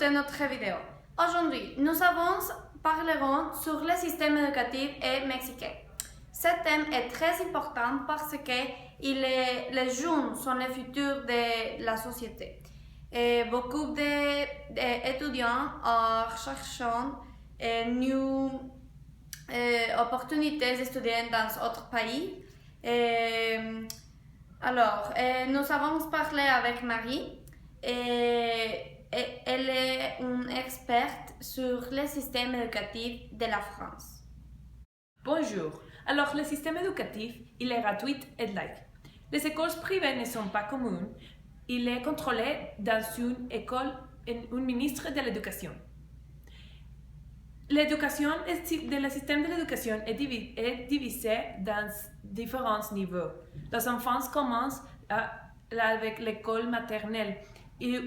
de notre vidéo. Aujourd'hui, nous parlerons sur le système éducatif mexicain. Ce thème est très important parce que les jeunes sont le futur de la société. Et beaucoup d'étudiants cherchent une opportunités d'étudier dans d'autres pays. Nous avons parlé avec Marie. Elle est une experte sur le système éducatif de la France. Bonjour. Alors, le système éducatif, il est gratuit et laïque. Les écoles privées ne sont pas communes. Il est contrôlé dans une école, un ministre de l'éducation. L'éducation, le système de l'éducation est divisé dans différents niveaux. Les enfants commencent avec l'école maternelle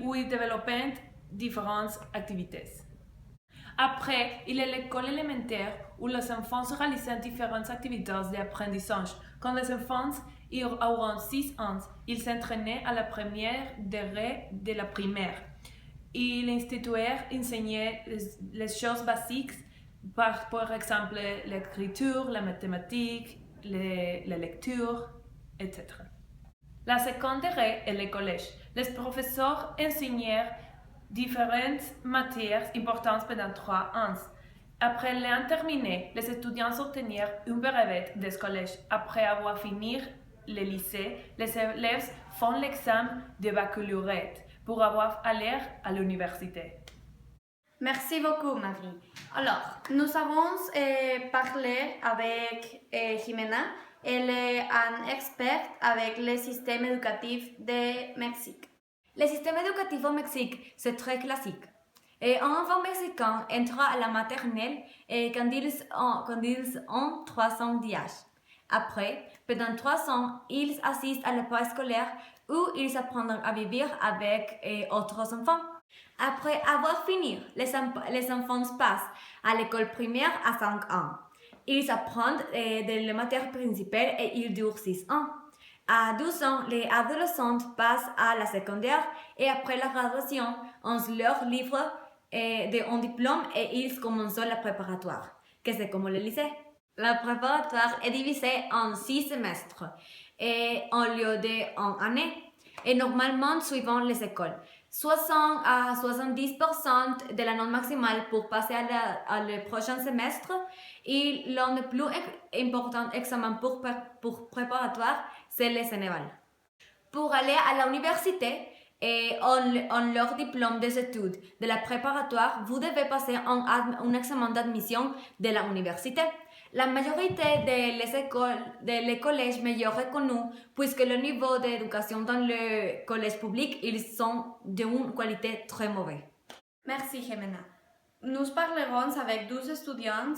où ils développent différentes activités. Après, il y a l'école élémentaire où les enfants réalisent différentes activités d'apprentissage. Quand les enfants auront 6 ans, ils s'entraînent à la première degré de la primaire. Et l'instituteur enseigne les choses basiques, par exemple l'écriture, la mathématique, la lecture, etc. La seconde degré est le collège. Les professeurs enseignent différentes matières importantes pendant 3 ans. Après l'an terminé, les étudiants obtiennent un brevet des collèges. Après avoir fini le lycée, les élèves font l'examen de baccalauréat pour avoir aller à l'université. Merci beaucoup, Marie. Alors, nous avons parlé avec Jimena. Elle est une experte avec le système éducatif du Mexique. Le système éducatif au Mexique, c'est très classique. Un enfant mexicain entre à la maternelle quand ils ont 3 ans d'âge. Après, pendant 3 ans, ils assistent à l'école scolaire où ils apprennent à vivre avec autres enfants. Après avoir fini, les enfants passent à l'école primaire à 5 ans. Ils apprennent de la matière principale et ils durent 6 ans. À 12 ans, les adolescents passent à la secondaire et après la graduation, on leur livre un diplôme et ils commencent la préparatoire, que c'est comme le lycée. La préparatoire est divisée en 6 semestres et en lieu d'1 année. Et normalement, suivant les écoles, 60 à 70% de la note maximale pour passer à le prochain semestre. Et l'un des plus importants examens pour préparatoire, c'est le Sénégal. Pour aller à l'université, on leur diplôme des études de la préparatoire, vous devez passer un examen d'admission de l'université. La majorité des collèges meilleurs reconnus, puisque le niveau d'éducation dans le collège public, ils sont d'une qualité très mauvaise. Merci, Jimena. Nous parlerons avec 12 étudiants,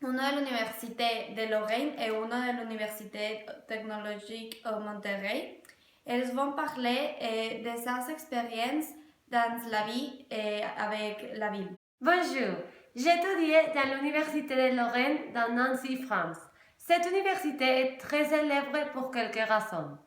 une de l'Université de Lorraine et une de l'Université technologique de Monterrey. Elles vont parler de leurs expériences dans la vie avec la ville. Bonjour, j'étudie dans l'Université de Lorraine dans Nancy, France. Cette université est très célèbre pour quelques raisons.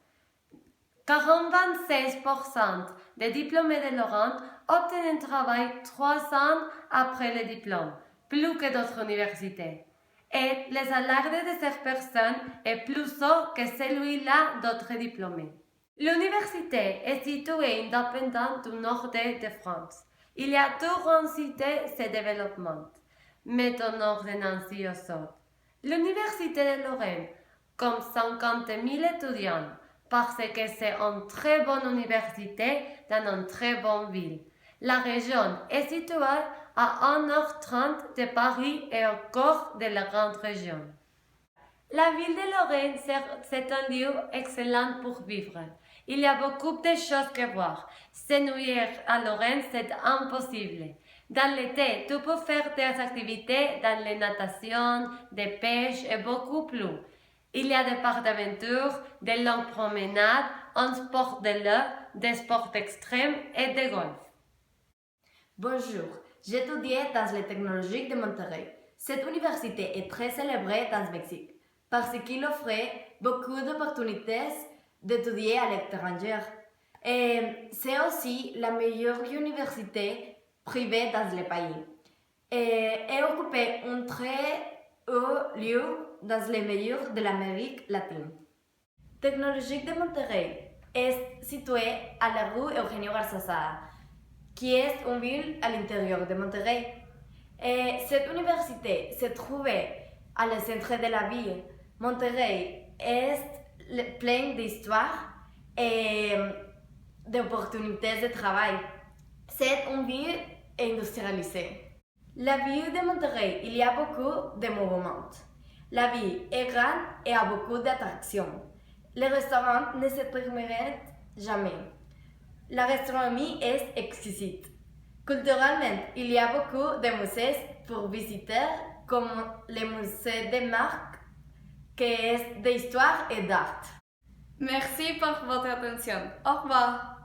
46% des diplômés de Lorraine obtiennent un travail 3 ans après le diplôme, plus que d'autres universités. Et le salaire de ces personnes est plus haut que celui-là d'autres diplômés. L'université est située indépendante du nord de France. Il y a 2 grandes cités de développement, mais au nord de Nancy au sud. L'université de Lorraine compte 50 000 étudiants parce que c'est une très bonne université dans une très bonne ville. La région est située à 1h30 de Paris et au cœur de la grande région. La ville de Lorraine, c'est un lieu excellent pour vivre. Il y a beaucoup de choses à voir. S'ennuyer à Lorraine, c'est impossible. Dans l'été, tu peux faire des activités dans les natations, des pêches et beaucoup plus. Il y a des parcs d'aventure, des longues promenades, un sport de l'eau, des sports extrêmes et de golf. Bonjour, j'étudie dans le technologique de Monterrey. Cette université est très célébrée dans le Mexique parce qu'il offre beaucoup d'opportunités d'étudier à l'étranger. Et c'est aussi la meilleure université privée dans le pays. Et occupe un très haut lieu dans les meilleurs de l'Amérique latine. Technologique de Monterrey est située à la rue Eugenio Garzazada, qui est une ville à l'intérieur de Monterrey. Et cette université se trouve à le centre de la ville. Monterrey est plein d'histoire et d'opportunités de travail. C'est une ville industrialisée. La ville de Monterrey, il y a beaucoup de mouvements. La ville est grande et a beaucoup d'attractions. Les restaurants ne se terminent jamais. La gastronomie est exquisite. Culturellement, il y a beaucoup de musées pour visiter, comme le musée de Marc, qui est d'histoire et d'art. Merci pour votre attention. Au revoir.